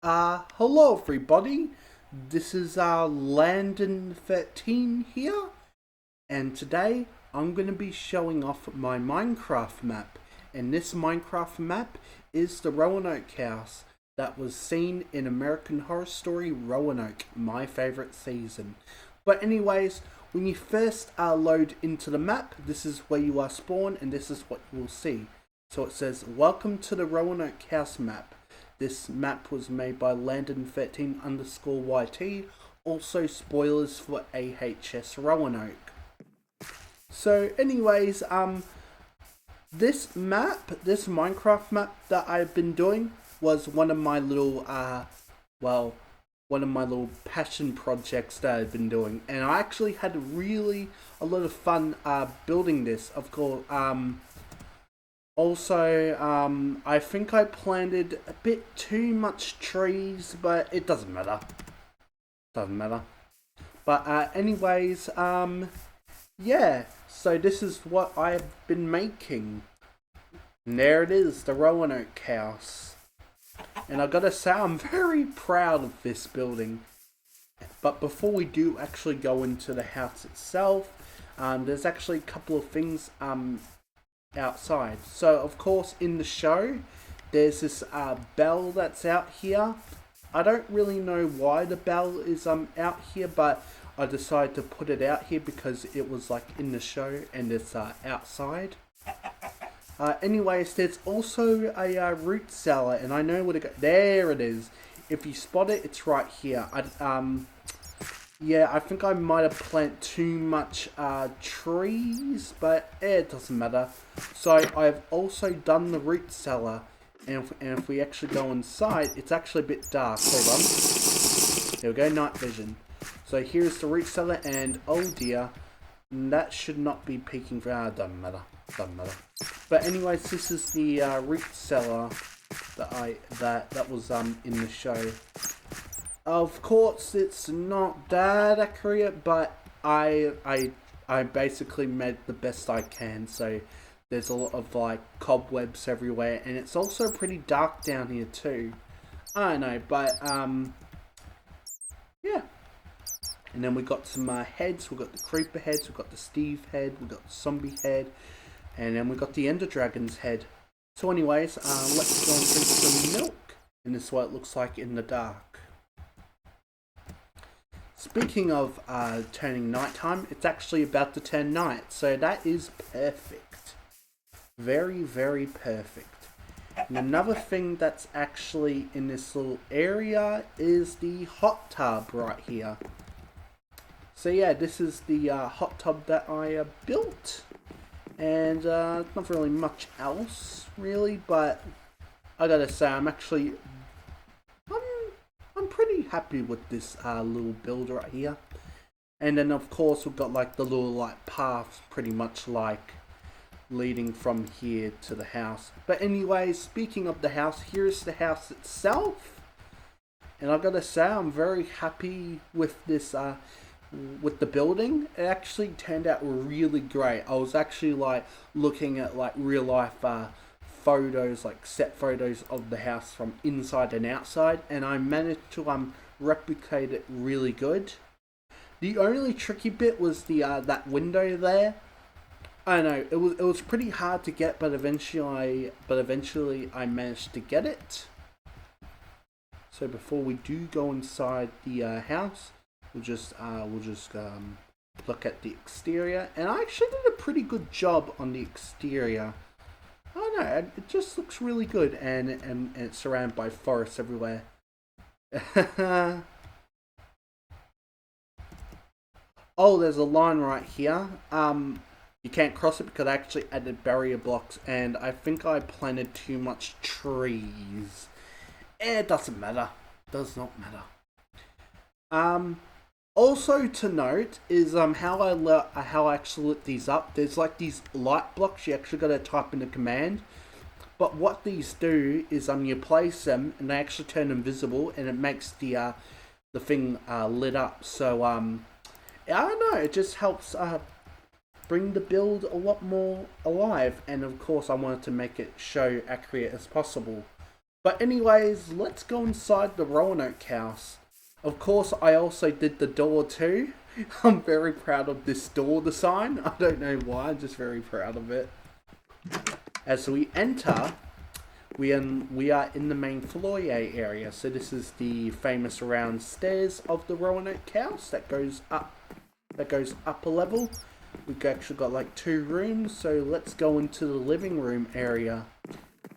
Hello everybody. This is Landon 13 here, and today I'm going to be showing off my Minecraft map. And this Minecraft map is the Roanoke house that was seen in American Horror Story Roanoke, my favorite season. But anyways, when you first load into the map, this is where you are spawned and this is what you will see. So it says, "Welcome to the Roanoke house map. This map was made by Landon13 underscore YT. Also, spoilers for AHS Roanoke." So, anyways, this map, this Minecraft map that I've been doing was one of my little, one of my little passion projects that I've been doing, and I actually had really a lot of fun building this. Of course, also, I think I planted a bit too much trees, but it doesn't matter. Doesn't matter. But anyways, yeah. So this is what I've been making. And there it is, the Roanoke house. And I gotta say, I'm very proud of this building. But before we do actually go into the house itself, there's actually a couple of things outside. So of course in the show there's this bell that's out here. I don't really know why the bell is out here, but I decided to put it out here because it was like in the show and it's outside. Anyways, there's also a root cellar, and I know where to go. There it is. If you spot it, it's right here. Yeah, I think I might have planted too much trees, but it doesn't matter. So I've also done the root cellar, and if we actually go inside, it's actually a bit dark. Hold on. There we go, night vision. So here's the root cellar, and oh dear, that should not be peeking for. Doesn't matter. Doesn't matter. But anyways, this is the root cellar that was in the show. Of course, it's not that accurate, but I basically made the best I can. So there's a lot of like cobwebs everywhere, and it's also pretty dark down here too. I don't know, but yeah. And then we got some heads. We got the creeper heads. We got the Steve head. We got the zombie head, and then we got the Ender Dragon's head. So anyways, let's go and drink some milk, and this is what it looks like in the dark. Speaking of turning nighttime, it's actually about to turn night, so that is perfect. Very, very perfect. And another thing that's actually in this little area is the hot tub right here. So yeah, this is the hot tub that I built. And not really much else, really, but I gotta say, I'm pretty happy with this little build right here. And then of course we've got like the little like paths pretty much like leading from here to the house. But anyway, speaking of the house, here's the house itself. And I gotta say, I'm very happy with this with the building. It actually turned out really great. I was actually like looking at like real life photos, like set photos of the house from inside and outside, and I managed to replicate it really good. The only tricky bit was the that window there. I know it was pretty hard to get, but eventually I managed to get it. So before we do go inside the house, we'll just look at the exterior, and I actually did a pretty good job on the exterior. I don't know, it just looks really good, and it's surrounded by forests everywhere. Oh, there's a line right here. You can't cross it because I actually added barrier blocks, and I think I planted too much trees. It doesn't matter. Does not matter. Also to note is how I actually lit these up. There's like these light blocks. You actually got to type in a command. But what these do is you place them and they actually turn invisible, and it makes the thing lit up. So I don't know. It just helps bring the build a lot more alive. And of course, I wanted to make it show accurate as possible. But anyways, let's go inside the Roanoke house. Of course, I also did the door too. I'm very proud of this door design. I don't know why, I'm just very proud of it. As we enter, we are in the main foyer area. So this is the famous round stairs of the Roanoke house that goes up. That goes up a level. We've actually got like 2 rooms. So let's go into the living room area.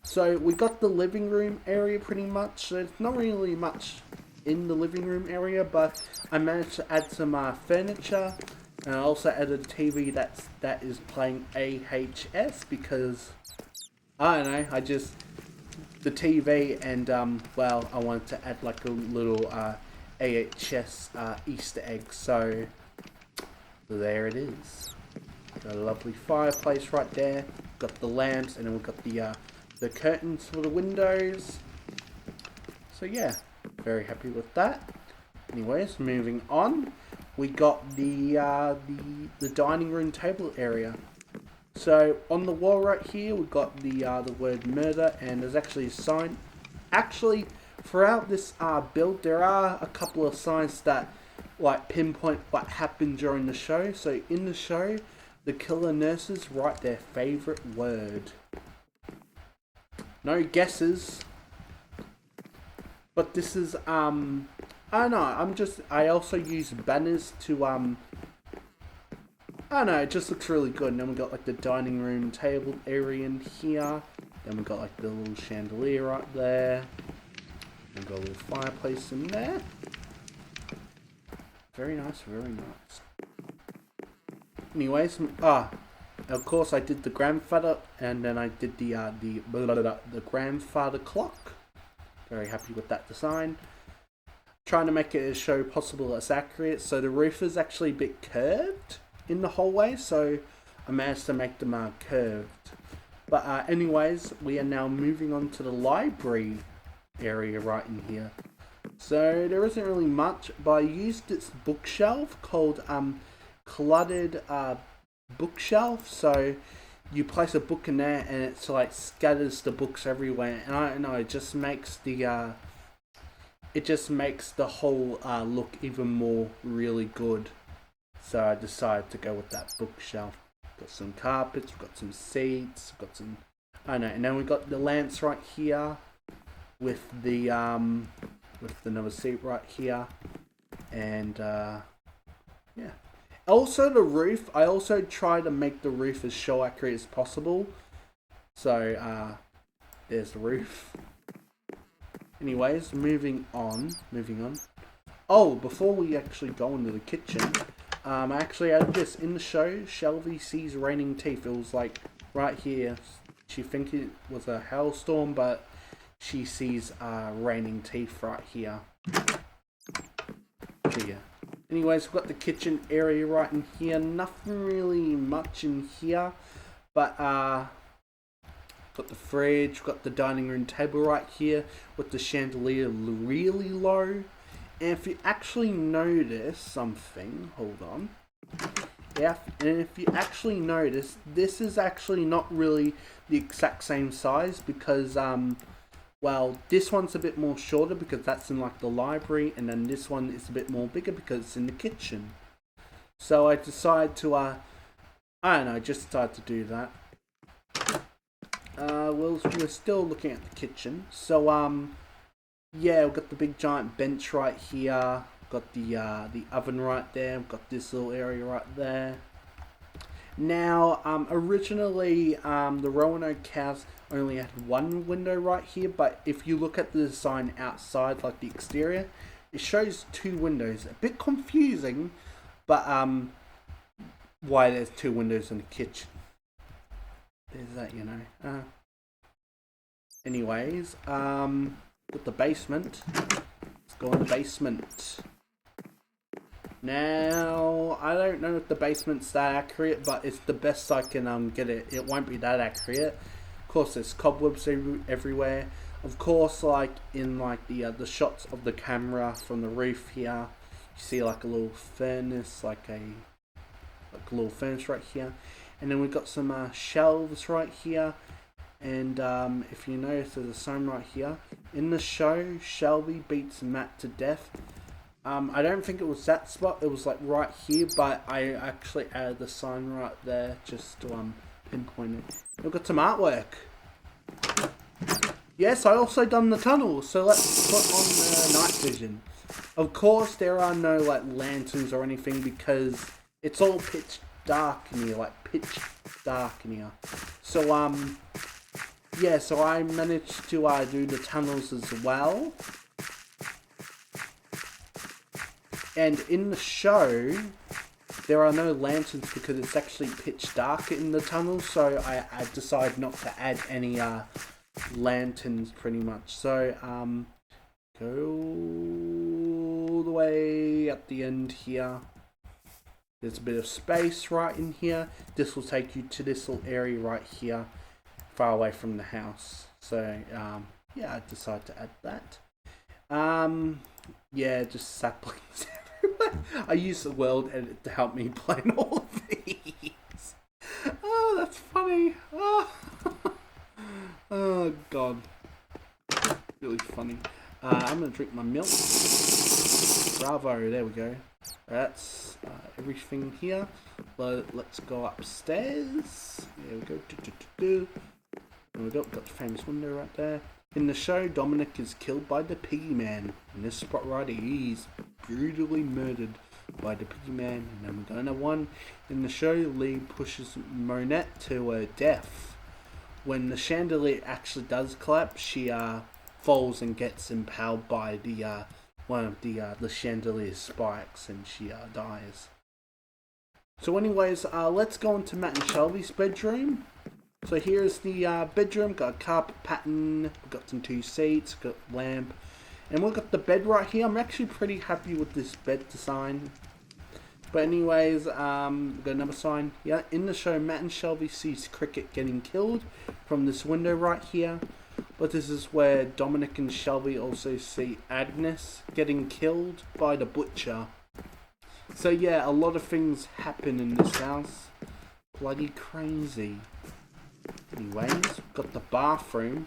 So we got the living room area pretty much. So it's not really much in the living room area, but I managed to add some furniture, and I also added a TV that is playing AHS because I don't know. The TV and well, I wanted to add like a little AHS Easter egg. So there it is. Got a lovely fireplace right there. Got the lamps, and then we've got the curtains for the windows. So yeah, very happy with that. Anyways, moving on, we got the dining room table area. So on the wall right here, we've got the word murder, and there's actually a sign. Actually, throughout this build, there are a couple of signs that like pinpoint what happened during the show. So in the show, the killer nurses write their favorite word. No guesses. But this is I don't know, I also use banners to I don't know, it just looks really good. And then we got like the dining room table area in here. Then we got like the little chandelier right there. And got a little fireplace in there. Very nice, very nice. Anyways, of course I did the grandfather, and then I did the grandfather clock. Very happy with that design. Trying to make it as show possible as accurate. So the roof is actually a bit curved in the hallway, so I managed to make them curved. But anyways, we are now moving on to the library area right in here. So there isn't really much, but I used this bookshelf called cluttered bookshelf. So you place a book in there and it's like scatters the books everywhere, and I don't know, it just makes the whole look even more really good. So I decided to go with that bookshelf. Got some carpets, we've got some seats, got some, I don't know, and then we got the lamps right here with the another seat right here, and yeah. Also the roof, I also try to make the roof as show accurate as possible. So there's the roof. Anyways, moving on. Oh, before we actually go into the kitchen, I actually added this in the show. Shelby sees raining teeth. It was like right here. She thinks it was a hailstorm, but she sees raining teeth right here. So yeah. Anyways, we've got the kitchen area right in here. Nothing really much in here, but got the fridge, got the dining room table right here with the chandelier really low. And if you actually notice something, hold on. Yeah, and if you actually notice, this is actually not really the exact same size because well, this one's a bit more shorter because that's in like the library, and then this one is a bit more bigger because it's in the kitchen. So I decided to I don't know, just decided to do that. We're still looking at the kitchen. So yeah, we've got the big giant bench right here. Got the oven right there. We've got this little area right there. Now, originally, the Roanoke house only had one window right here, but if you look at the design outside, like the exterior, it shows 2 windows. A bit confusing, but why there's 2 windows in the kitchen? There's that, you know. Anyways, with the basement, let's go in the basement. Now, I don't know if the basement's that accurate, but it's the best I can get it. It won't be that accurate. Of course, there's cobwebs everywhere. Of course, like in like the shots of the camera from the roof here, you see like a little furnace, like a little furnace right here, and then we've got some shelves right here. And if you notice, there's a sign right here. In the show, Shelby beats Matt to death. I don't think it was that spot. It was like right here, but I actually added the sign right there just to pinpoint it. We've got some artwork. Yes, I also done the tunnel. So let's put on the night vision. Of course, there are no like lanterns or anything because it's all pitch dark in here, like pitch dark in here. So yeah, so I managed to do the tunnels as well. And in the show, there are no lanterns because it's actually pitch dark in the tunnel. So I decided not to add any lanterns pretty much. So go all the way at the end here. There's a bit of space right in here. This will take you to this little area right here, far away from the house. So yeah, I decided to add that. Yeah, just saplings everywhere. I use the world edit to help me plan all of these. Oh, that's funny. Oh, oh god, really funny. I'm gonna drink my milk. Bravo, there we go. That's everything here. Let's go upstairs. There we go. There we go. Got the famous window right there. In the show, Dominic is killed by the Piggy Man. In this spot right here, he's brutally murdered by the Piggy Man. And then we got another one. In the show, Lee pushes Monette to her death. When the chandelier actually does collapse, she falls and gets impaled by the one of the chandelier spikes, and she dies. So anyways, let's go into Matt and Shelby's bedroom. So here's the bedroom. Got a carpet pattern, we've got some 2 seats, got a lamp, and we've got the bed right here. I'm actually pretty happy with this bed design. But anyways, we've got another sign. Yeah, in the show, Matt and Shelby sees Cricket getting killed from this window right here. But this is where Dominic and Shelby also see Agnes getting killed by the butcher. So yeah, a lot of things happen in this house. Bloody crazy. Anyways, we've got the bathroom.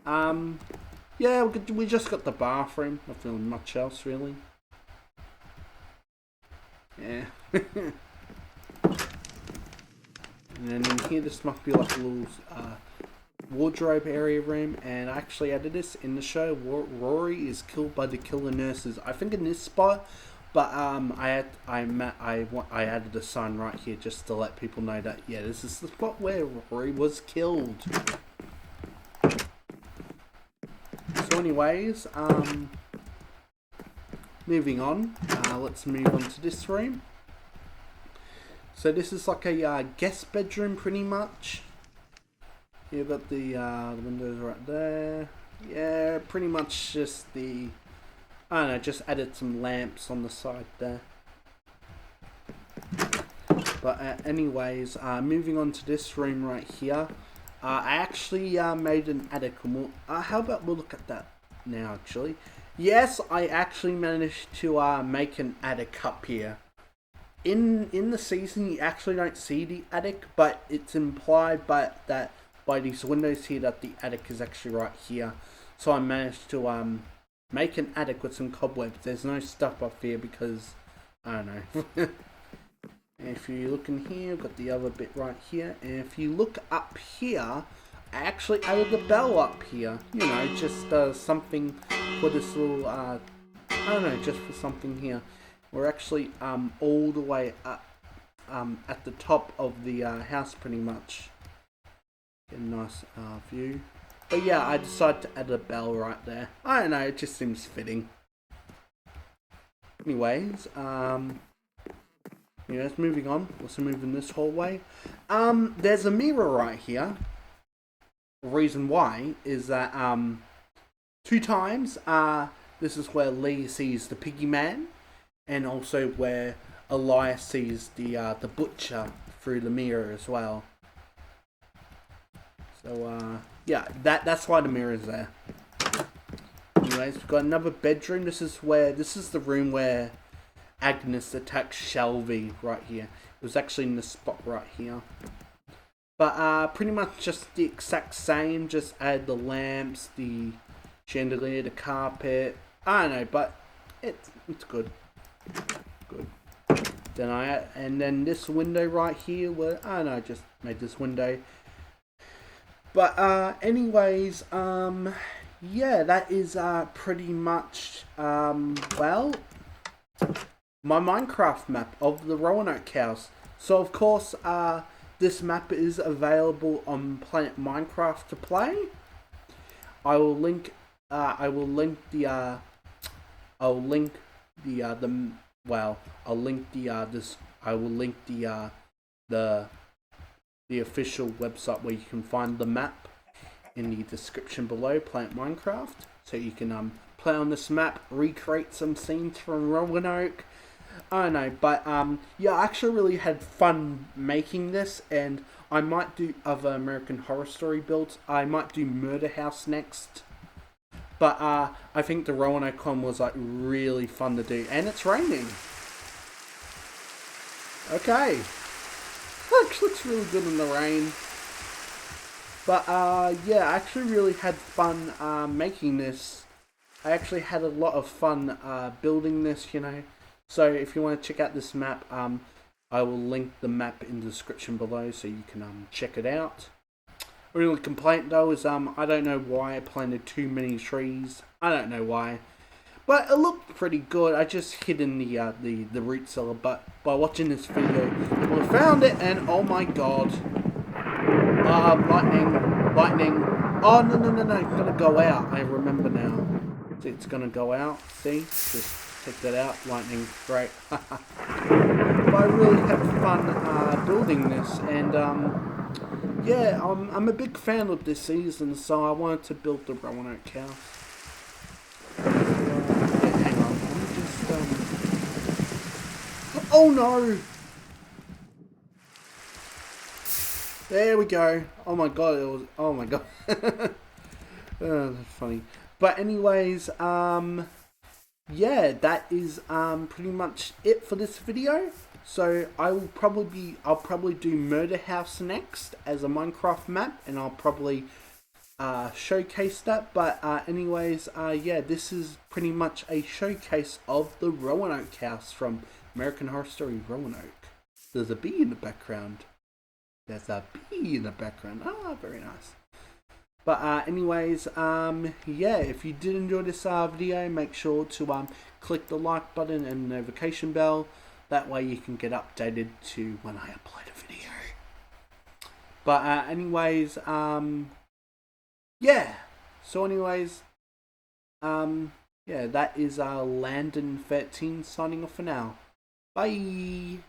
Yeah, we just got the bathroom. Not feeling much else really. Yeah. And then in here, this must be like a little wardrobe area room, and I actually added this in the show. Rory is killed by the killer nurses. I think in this spot, but I added a sign right here just to let people know that yeah, this is the spot where Rory was killed. So anyways, moving on. Let's move on to this room. So this is like a guest bedroom pretty much. You've got the windows right there. Yeah, pretty much just I don't know, just added some lamps on the side there. But anyways, moving on to this room right here. I actually made an attic. How about we'll look at that now actually. Yes, I actually managed to make an attic up here. In the season, you actually don't see the attic, but it's implied by these windows here that the attic is actually right here. So I managed to make an attic with some cobwebs. There's no stuff up here because I don't know. If you look in here, I've got the other bit right here. And if you look up here, I actually added the bell up here. You know, just something for this little I don't know, just for something here. We're actually all the way up at the top of the house pretty much. Get a nice view. But yeah, I decided to add a bell right there. I don't know, it just seems fitting. Anyways, moving on. Let's move in this hallway. There's a mirror right here. The reason why is that 2 times this is where Lee sees the Piggy Man, and also where Elias sees the butcher through the mirror as well. So yeah, that's why the mirror is there. Anyways, we've got another bedroom. This is the room where Agnes attacks Shelby right here. It was actually in the spot right here. But pretty much just the exact same. Just add the lamps, the chandelier, the carpet. I don't know, but it's good. Good. Then this window right here, where I don't know, I just made this window. But anyways, yeah, that is pretty much well, my Minecraft map of the Roanoke house. So of course, this map is available on Planet Minecraft to play. I will link the official website where you can find the map in the description below, Planet Minecraft, so you can play on this map, recreate some scenes from Roanoke. I don't know, but yeah, I actually really had fun making this, and I might do other American Horror Story builds. I might do Murder House next. But I think the Roanoke one was like really fun to do, and it's raining. Okay, looks really good in the rain. But yeah, I actually really had fun making this. I actually had a lot of fun building this, you know. So if you want to check out this map, I will link the map in the description below so you can check it out. Only complaint though is I don't know why I planted too many trees. I don't know why, but it looked pretty good. I just hid in the root cellar, but by watching this video, I found it, and oh my god, lightning! Oh no! It's gonna go out. I remember now. It's gonna go out. See, just take that out. Lightning, great. But I really had fun building this, and yeah, I'm a big fan of this season, so I wanted to build the Roanoke house. Yeah, hang on, let me just oh no! There we go. Oh my god, oh my god. Oh, that's funny. But anyways, yeah, that is pretty much it for this video. So I'll probably do Murder House next as a Minecraft map, and I'll probably showcase that. But anyways, yeah, this is pretty much a showcase of the Roanoke house from American Horror Story Roanoke. There's a bee in the background. There's a bee in the background. Ah, very nice. But anyways, yeah, if you did enjoy this video, make sure to click the like button and notification bell. That way you can get updated to when I upload a video. But anyways, yeah. So anyways, yeah, that is Landon13 signing off for now. Bye.